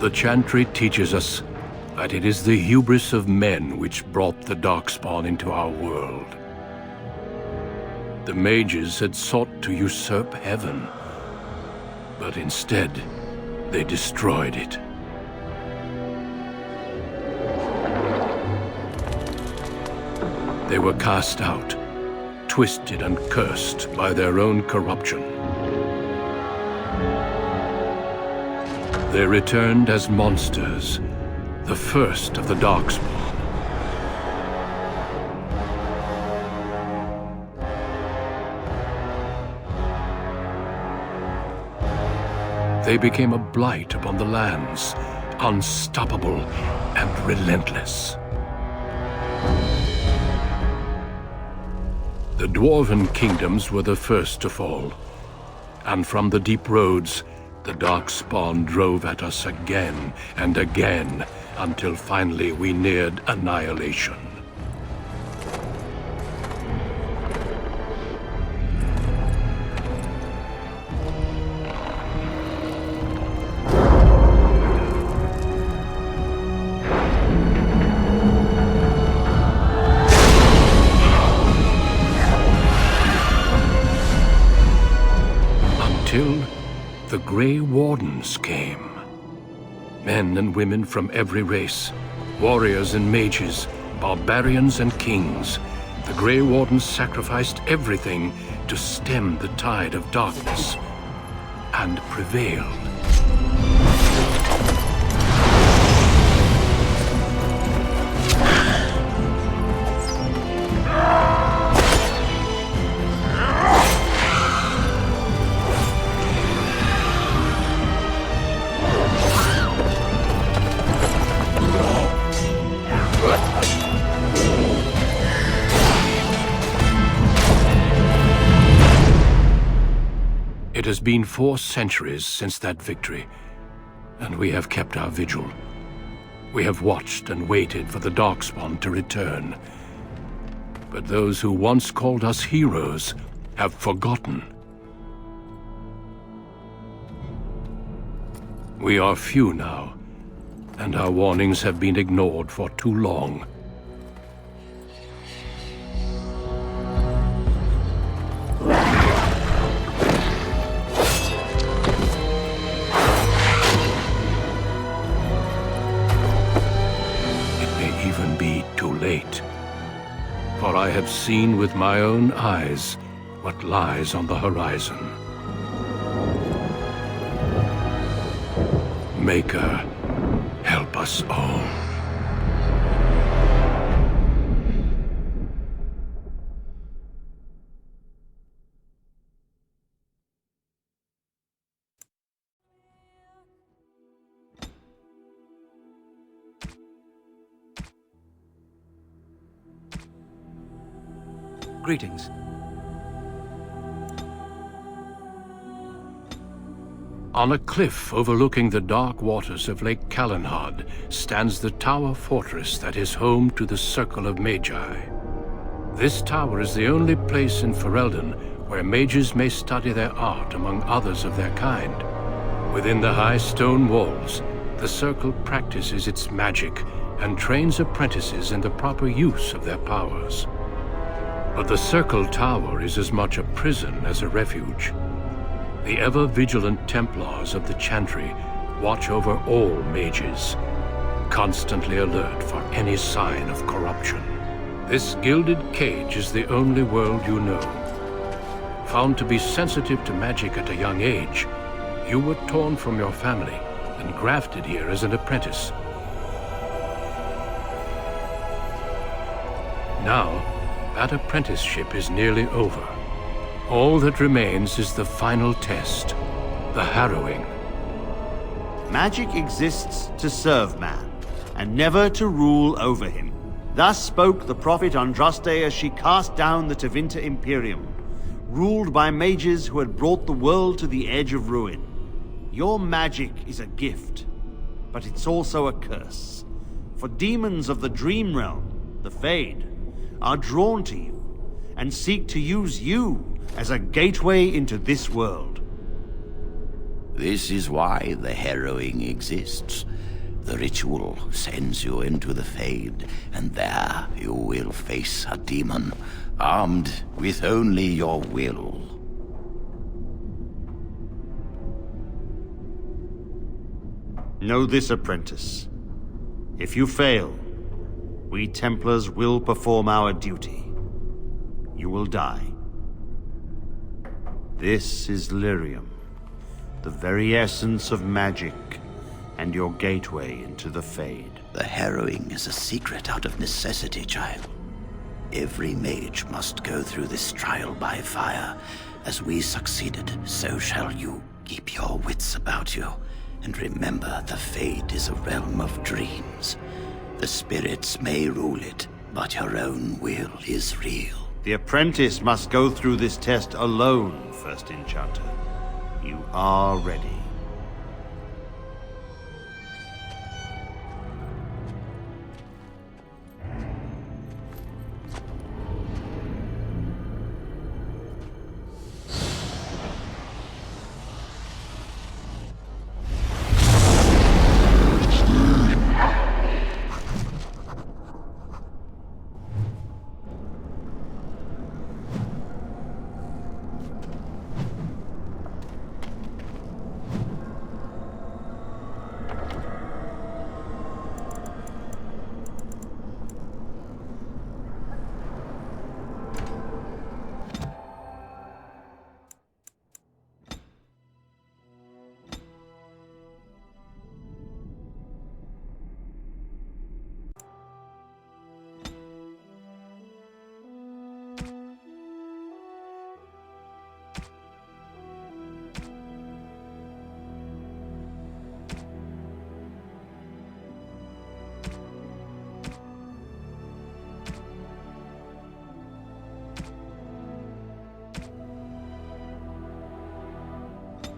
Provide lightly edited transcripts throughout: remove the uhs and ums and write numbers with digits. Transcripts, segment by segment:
The Chantry teaches us that it is the hubris of men which brought the Darkspawn into our world. The mages had sought to usurp heaven, but instead, they destroyed it. They were cast out, twisted and cursed by their own corruption. They returned as monsters, the first of the Darkspawn. They became a blight upon the lands, unstoppable and relentless. The Dwarven kingdoms were the first to fall, and from the deep roads, the Darkspawn drove at us again and again, until finally we neared annihilation. Until the Grey Wardens came. Men and women from every race, warriors and mages, barbarians and kings. The Grey Wardens sacrificed everything to stem the tide of darkness, and prevailed. It has been 4 centuries since that victory, and we have kept our vigil. We have watched and waited for the Darkspawn to return. But those who once called us heroes have forgotten. We are few now, and our warnings have been ignored for too long. For I have seen with my own eyes what lies on the horizon. Maker, help us all. Greetings. On a cliff overlooking the dark waters of Lake Calenhad stands the tower fortress that is home to the Circle of Magi. This tower is the only place in Ferelden where mages may study their art among others of their kind. Within the high stone walls, the Circle practices its magic and trains apprentices in the proper use of their powers. But the Circle Tower is as much a prison as a refuge. The ever-vigilant Templars of the Chantry watch over all mages, constantly alert for any sign of corruption. This gilded cage is the only world you know. Found to be sensitive to magic at a young age, you were torn from your family and grafted here as an apprentice. Now, that apprenticeship is nearly over. All that remains is the final test, the harrowing. Magic exists to serve man, and never to rule over him. Thus spoke the prophet Andraste as she cast down the Tevinter Imperium, ruled by mages who had brought the world to the edge of ruin. Your magic is a gift, but it's also a curse. For demons of the Dream Realm, the Fade, are drawn to you, and seek to use you as a gateway into this world. This is why the harrowing exists. The ritual sends you into the Fade, and there you will face a demon, armed with only your will. Know this, apprentice. If you fail, we Templars will perform our duty. You will die. This is Lyrium, the very essence of magic, and your gateway into the Fade. The harrowing is a secret out of necessity, child. Every mage must go through this trial by fire. As we succeeded, so shall you. Keep your wits about you, and remember the Fade is a realm of dreams. The spirits may rule it, but your own will is real. The apprentice must go through this test alone, First Enchanter. You are ready.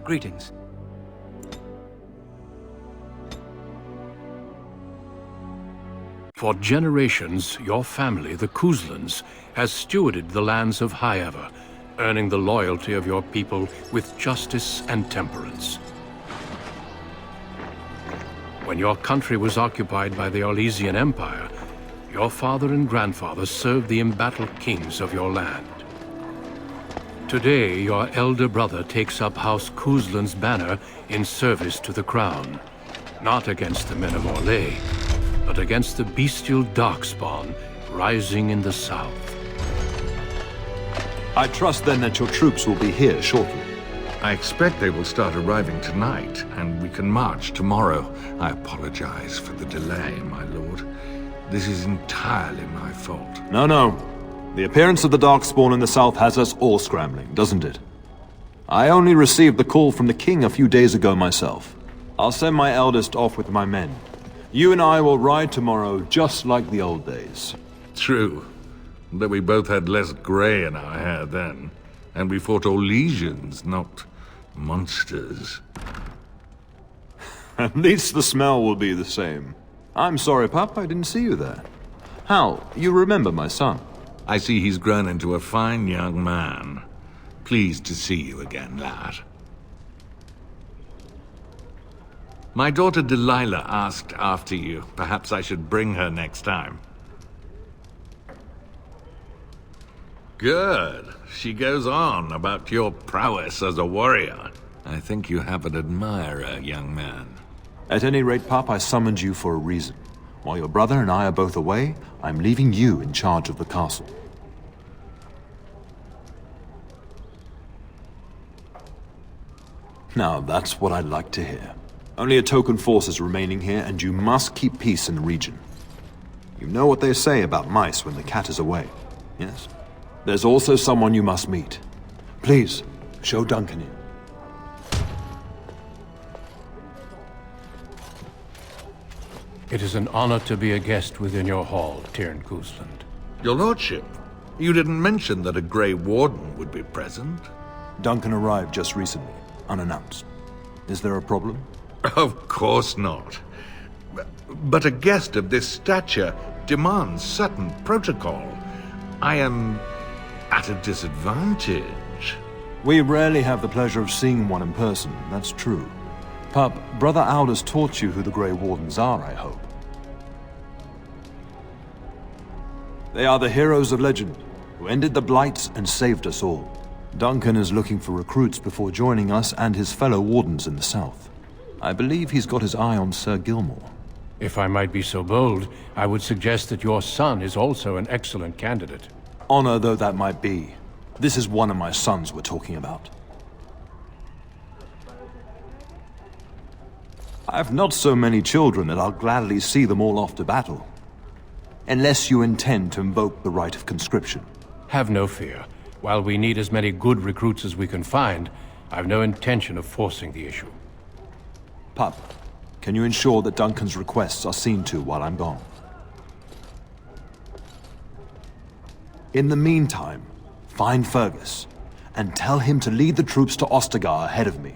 Greetings. For generations, your family, the Kuzlans, has stewarded the lands of Highever, earning the loyalty of your people with justice and temperance. When your country was occupied by the Orlesian Empire, your father and grandfather served the embattled kings of your land. Today, your elder brother takes up House Kuzlan's banner in service to the crown, not against the men of Orlais, but against the bestial darkspawn rising in the south. I trust then that your troops will be here shortly. I expect they will start arriving tonight, and we can march tomorrow. I apologize for the delay, my lord. This is entirely my fault. No. The appearance of the Darkspawn in the south has us all scrambling, doesn't it? I only received the call from the king a few days ago myself. I'll send my eldest off with my men. You and I will ride tomorrow just like the old days. True, though we both had less grey in our hair then, and we fought Orlesians, not monsters. At least the smell will be the same. I'm sorry, Pup, I didn't see you there. Hal, you remember my son? I see he's grown into a fine young man. Pleased to see you again, lad. My daughter Delilah asked after you. Perhaps I should bring her next time. Good. She goes on about your prowess as a warrior. I think you have an admirer, young man. At any rate, Pup, I summoned you for a reason. While your brother and I are both away, I'm leaving you in charge of the castle. Now, that's what I'd like to hear. Only a token force is remaining here, and you must keep peace in the region. You know what they say about mice when the cat is away, yes? There's also someone you must meet. Please, show Duncan in. It is an honor to be a guest within your hall, Tyrn Kuzland. Your lordship, you didn't mention that a Grey Warden would be present. Duncan arrived just recently, unannounced. Is there a problem? Of course not. But a guest of this stature demands certain protocol. I am at a disadvantage. We rarely have the pleasure of seeing one in person, that's true. Pup, Brother Aldous taught you who the Grey Wardens are, I hope. They are the heroes of legend, who ended the Blights and saved us all. Duncan is looking for recruits before joining us and his fellow Wardens in the south. I believe he's got his eye on Sir Gilmore. If I might be so bold, I would suggest that your son is also an excellent candidate. Honor though that might be, this is one of my sons we're talking about. I have not so many children that I'll gladly see them all off to battle. Unless you intend to invoke the right of conscription. Have no fear. While we need as many good recruits as we can find, I've no intention of forcing the issue. Pup, can you ensure that Duncan's requests are seen to while I'm gone? In the meantime, find Fergus, and tell him to lead the troops to Ostagar ahead of me.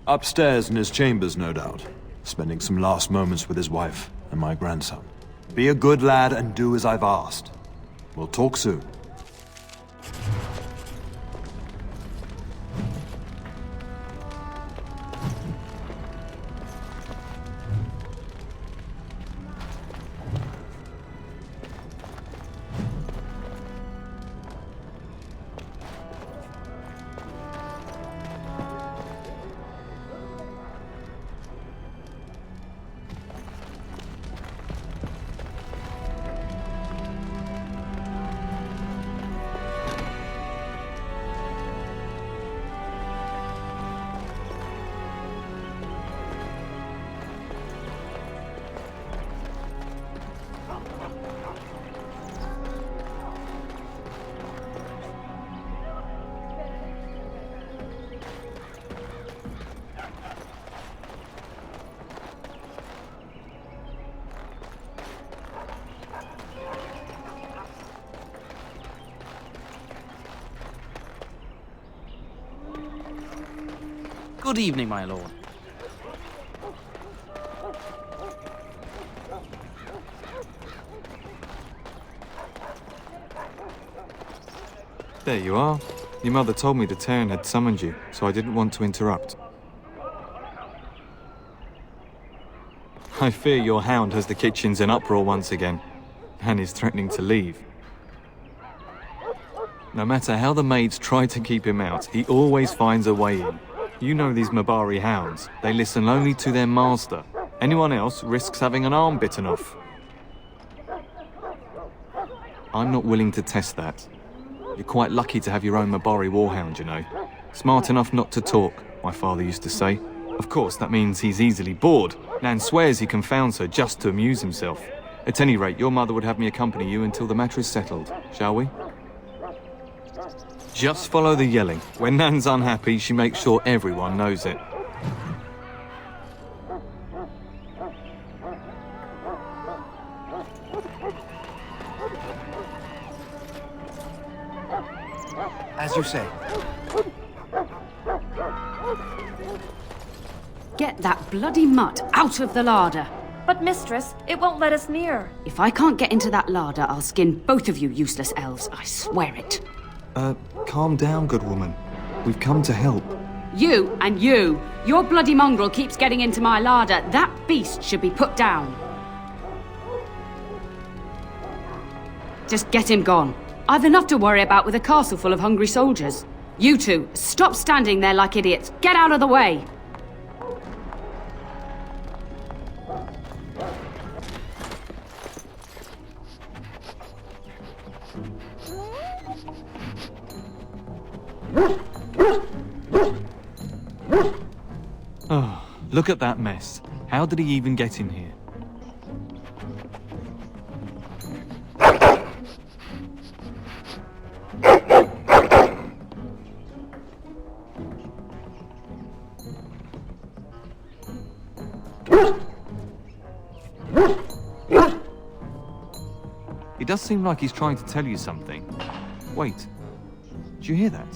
Upstairs in his chambers, no doubt, spending some last moments with his wife and my grandson. Be a good lad and do as I've asked. We'll talk soon. Good evening, my lord. There you are. Your mother told me the Terran had summoned you, so I didn't want to interrupt. I fear your hound has the kitchens in uproar once again, and is threatening to leave. No matter how the maids try to keep him out, he always finds a way in. You know these Mabari hounds. They listen only to their master. Anyone else risks having an arm bitten off. I'm not willing to test that. You're quite lucky to have your own Mabari warhound, you know. Smart enough not to talk, my father used to say. Of course, that means he's easily bored. Nan swears he confounds her just to amuse himself. At any rate, your mother would have me accompany you until the matter is settled, shall we? Just follow the yelling. When Nan's unhappy, she makes sure everyone knows it. As you say. Get that bloody mutt out of the larder. But mistress, it won't let us near. If I can't get into that larder, I'll skin both of you useless elves, I swear it. Calm down, good woman. We've come to help. You and you. Your bloody mongrel keeps getting into my larder. That beast should be put down. Just get him gone. I've enough to worry about with a castle full of hungry soldiers. You two, stop standing there like idiots. Get out of the way. Oh, look at that mess. How did he even get in here? It does seem like he's trying to tell you something. Wait, did you hear that?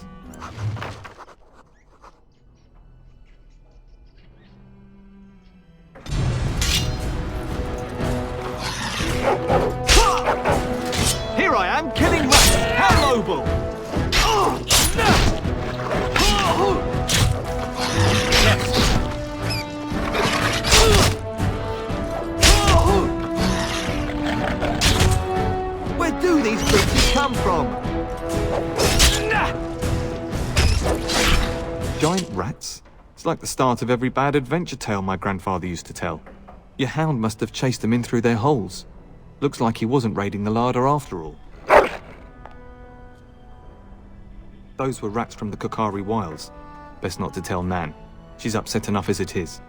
Here I am, killing rats! How noble! these creatures come from? Giant rats? It's like the start of every bad adventure tale my grandfather used to tell. Your hound must have chased them in through their holes. Looks like he wasn't raiding the larder after all. Those were rats from the Kokari Wilds. Best not to tell Nan. She's upset enough as it is.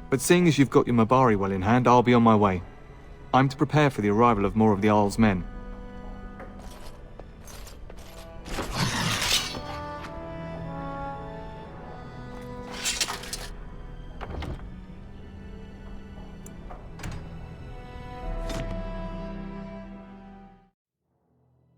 But seeing as you've got your Mabari well in hand, I'll be on my way. I'm to prepare for the arrival of more of the Isle's men.